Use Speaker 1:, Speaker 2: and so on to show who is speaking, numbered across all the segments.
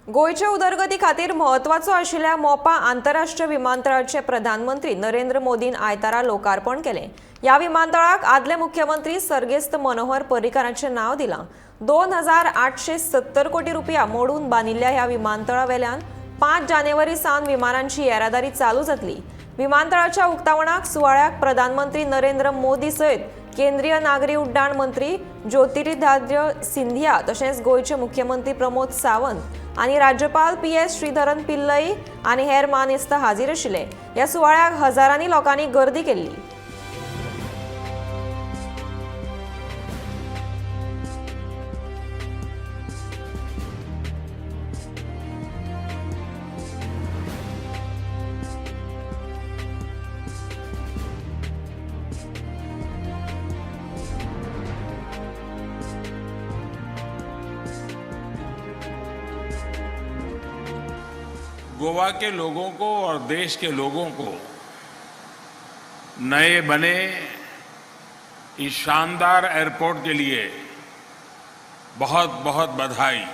Speaker 1: गोयच्या उदरगती खातीर महत्वाचो आशिल्ल्या मोपा आंतरराष्ट्रीय विमानतळाचे प्रधानमंत्री नरेंद्र मोदीन आयतारा लोकार्पण केले। ह्या विमानतळाक आदले मुख्यमंत्री सर्गेस्त मनोहर पर्रीकाराचे नाव दिलां। 2870 कोटी रुपया मोडून बांदिल्ल्या ह्या विमानतळावेल्यान 5 जानेवारी सावन विमानांची येरादारी चालू जातली। विमानतळाच्या उक्तावणाक सुवाळ्याक प्रधानमंत्री नरेंद्र मोदी सयत केंद्रीय नागरी उड्डाण मंत्री ज्योतिरादित्य सिंधिया तशेंच गोयचे मुख्यमंत्री प्रमोद सावंत आनी राज्यपाल PS श्रीधरन पिल्लई आनी हेर मानेस्त हाजीर आशिल्ले। ह्या सुवाळ्याक हजारांनी लोकांनी गर्दी केल्ली।
Speaker 2: गोवा के लोगों को और देश के लोगों को नए बने इस शानदार एयरपोर्ट के लिए बहुत बहुत बधाई।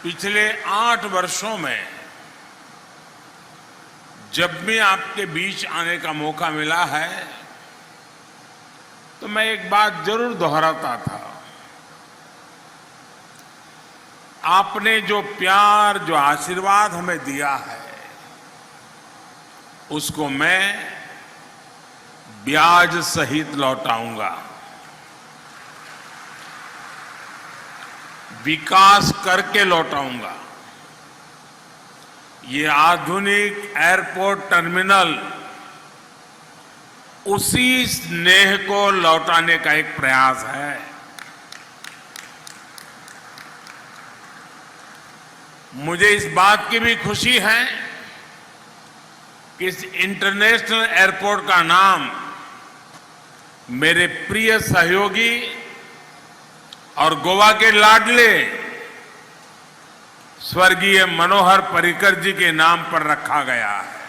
Speaker 2: पिछले 8 वर्षों में जब भी आपके बीच आने का मौका मिला है तो मैं एक बात जरूर दोहराता था। आपने जो प्यार, जो आशीर्वाद हमें दिया है, उसको मैं ब्याज सहित लौटाऊंगा। विकास करके लौटाऊंगा। ये आधुनिक एयरपोर्ट टर्मिनल उसी स्नेह को लौटाने का एक प्रयास है। मुझे इस बात की भी खुशी है कि इस इंटरनेशनल एयरपोर्ट का नाम मेरे प्रिय सहयोगी और गोवा के लाडले स्वर्गीय मनोहर पर्रिकर जी के नाम पर रखा गया है।